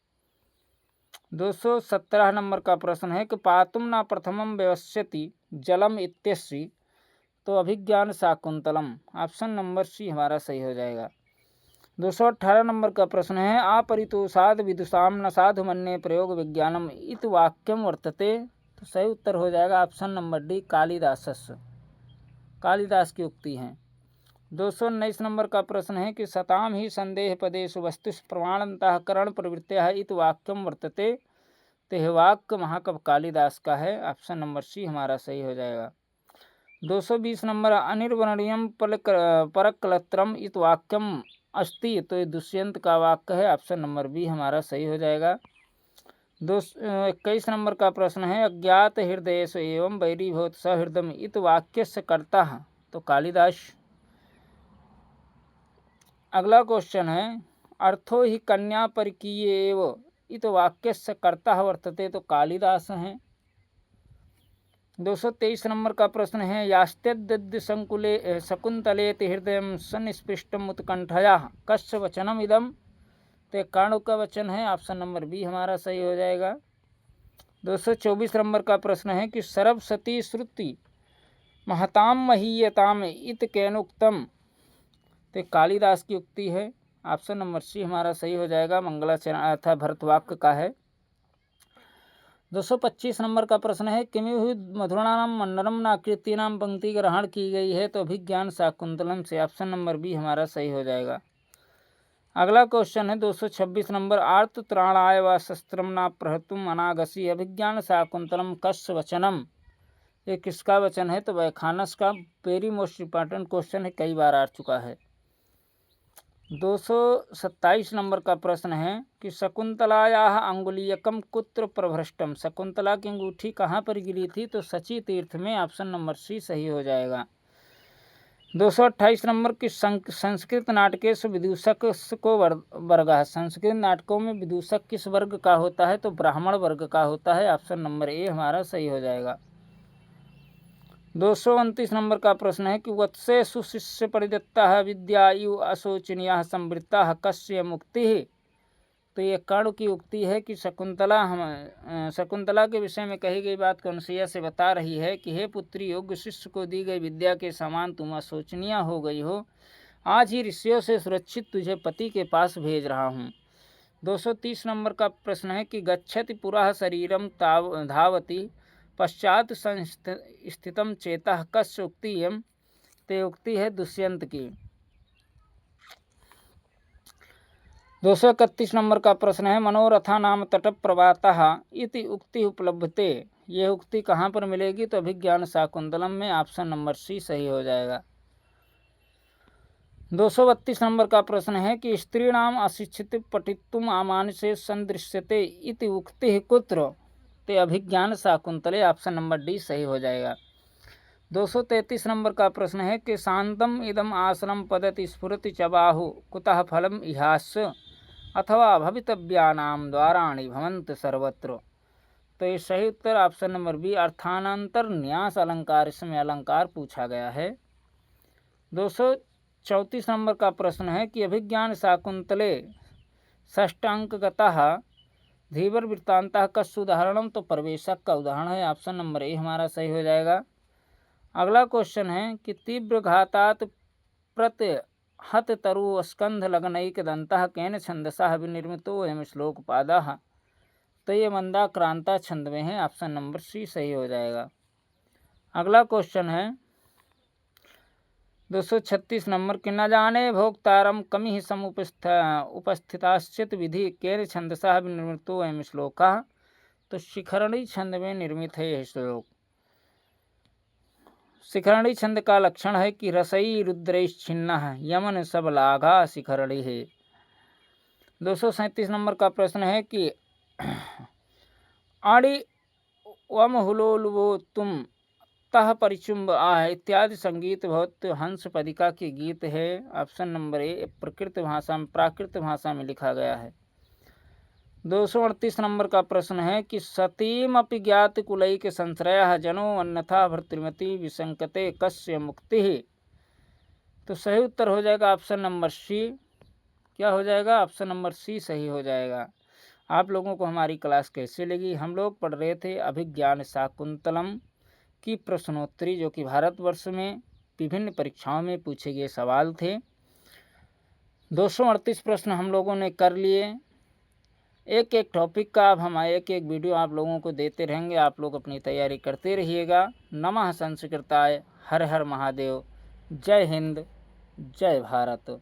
S1: 217 नंबर का प्रश्न है कि पातुम न प्रथमम व्यवस्यति जलम इत्यस्ति? तो अभिज्ञान शाकुंतलम, ऑप्शन नंबर सी हमारा सही हो जाएगा। 218 नंबर का प्रश्न है, आपरितोषाद विदुषाम न साधु मन्ये प्रयोग विज्ञानम इत वाक्यम वर्तते? तो सही उत्तर हो जाएगा ऑप्शन नंबर डी, कालिदासस्य, कालिदास की उक्ति है। 219 नंबर का प्रश्न है कि सताम ही संदेह पदेषु वस्तुषु प्रमाणन्तः करण प्रवृत्तिः इत वाक्यम वर्तते? तो यह वाक्य महाकवि कालिदास का है, ऑप्शन नंबर सी हमारा सही हो जाएगा। 220 नंबर, अनिर्वरणीयम परक्लत्रम इत वाक्यम अस्ति? तो ये दुष्यंत का वाक्य है, ऑप्शन नंबर बी हमारा सही हो जाएगा। 221 नंबर का प्रश्न है, अज्ञात हृदयेषु एवं वैरीभूत सहृदम इत वाक्यस्य कर्ता? तो कालिदास। अगला क्वेश्चन है, अर्थो ही कन्या परिकीय एव इत वाक्यस्य कर्ता वर्तते? तो कालिदास हैं। 223 नंबर का प्रश्न है, यास्त्यद्य संकुले शकुंतलेति हृदय सन्निस्पृष्टम उत्कंठया कस्य वचनम इदम? तो कर्ण का वचन है, ऑप्शन नंबर बी हमारा सही हो जाएगा। 224 नंबर का प्रश्न है कि सर्व सती श्रुति महताम महीयताम इत केनोक्तम? तो कालिदास की उक्ति है, ऑप्शन नंबर सी हमारा सही हो जाएगा, मंगलाचरण अथा भरतवाक्य का है। 225 नंबर का प्रश्न है, किमि मधुराणाम मंडलम नाकृति नाम पंक्ति ग्रहण की गई है? तो अभिज्ञान शाकुंतलम से, ऑप्शन नंबर बी हमारा सही हो जाएगा। अगला क्वेश्चन है 226 नंबर, आर्त त्राणाय व शस्त्रम न प्रहतुम अनागसी अभिज्ञान शाकुंतलम कस्य वचनम? ये किसका वचन है? तो वैखानस का। वेरी मोस्ट इम्पॉर्टेंट क्वेश्चन है, कई बार आ चुका है। 227 नंबर का प्रश्न है कि शकुंतलायाः अंगुलीयकम कुत्र प्रभ्रष्टम? शकुंतला की अंगूठी कहाँ पर गिरी थी? तो शची तीर्थ में, ऑप्शन नंबर सी सही हो जाएगा। 228 नंबर की संस्कृत नाटकेषु विदूषक को वर्ग? संस्कृत नाटकों में विदूषक किस वर्ग का होता है? तो ब्राह्मण वर्ग का होता है, ऑप्शन नंबर ए हमारा सही हो जाएगा। 229 नंबर का प्रश्न है कि वत्से सुशिष्य परिदत्ता विद्यायु अशोचनीय संवृत्ता कस्य मुक्ति? तो ये कर्ण की उक्ति है कि शकुंतला के विषय में कही गई बात कौनसिया से बता रही है कि हे पुत्री, योग्य शिष्य को दी गई विद्या के समान तुम अशोचनीय हो गई हो। आज ही ऋषियों से सुरक्षित तुझे पति के पास भेज रहा हूँ। 230 नंबर का प्रश्न है कि गच्छति पुरः शरीरम धावति पश्चात स्थितम चेतः कस्य उक्तियम? ते उक्ति है दुष्यंत की। 231 नंबर का प्रश्न है, मनोरथा नाम तट प्रवातः इति उक्ति उपलब्धते? ये उक्ति कहाँ पर मिलेगी? तो अभिज्ञान शाकुंतलम में, ऑप्शन नंबर सी सही हो जाएगा। 232 नंबर का प्रश्न है कि स्त्रीणाम अशिक्षित पठितुम आमानसे संदृश्यते इति उक्ति कुत्र? ते अभिज्ञान शाकुंतले, ऑप्शन नंबर डी सही हो जाएगा। 233 नंबर का प्रश्न है कि शांतम इदम आसनम पदति स्फुरति च बाहु कुतः फलम इहास्य अथवा भवितव्यानाम द्वाराणि भवन्ति सर्वत्र? तो ये सही उत्तर ऑप्शन नंबर बी, अर्थानंतर न्यास अलंकार, इसमें अलंकार पूछा गया है। 234 नंबर का प्रश्न है कि अभिज्ञान शाकुंतले षष्टांकगतः धीवर वृत्तांतः कस्य उदाहरणम? तो प्रवेशक का उदाहरण है, ऑप्शन नंबर ए हमारा सही हो जाएगा। अगला क्वेश्चन है कि तीव्र घातात प्रत्यहत तरु स्कंध लगनैक दंतः केन छंदसा विनिर्मितो अयं श्लोकपादः? तो ये मंदाक्रांता छंद में है, ऑप्शन नंबर सी सही हो जाएगा। अगला क्वेश्चन है 236 नंबर कि न जाने भोक्तारम कमिः उपस्थिताश्चित विधि केन छंदसा विनिर्मितो अयं श्लोकः? तो शिखरणी छंद में निर्मित है यह श्लोक। शिखरणी छंद का लक्षण है कि रसई रुद्रैश्छिन्नः यमन सबलाघा शिखरणी है। 237 नंबर का प्रश्न है कि आड़ी वम हुलोलुवो तुम तह परिचुंब आह इत्यादि संगीत बहुत हंस पदिका के गीत है। ऑप्शन नंबर ए प्राकृत भाषा में लिखा गया है। 238 नंबर का प्रश्न है कि सतीम अपि ज्ञात कुलई के संश्रय जनो अन्यथा भर्तृमति विसंकते कस्य मुक्ति। तो सही उत्तर हो जाएगा ऑप्शन नंबर सी। क्या हो जाएगा? ऑप्शन नंबर सी सही हो जाएगा। आप लोगों को हमारी क्लास कैसे लगी? हम लोग पढ़ रहे थे अभिज्ञान शाकुंतलम की प्रश्नोत्तरी, जो कि भारतवर्ष में विभिन्न परीक्षाओं में पूछे गए सवाल थे। 238 प्रश्न हम लोगों ने कर लिए। एक एक टॉपिक का अब हम एक वीडियो आप लोगों को देते रहेंगे। आप लोग अपनी तैयारी करते रहिएगा। नमः संस्कृताय, हर हर महादेव, जय हिंद, जय भारत।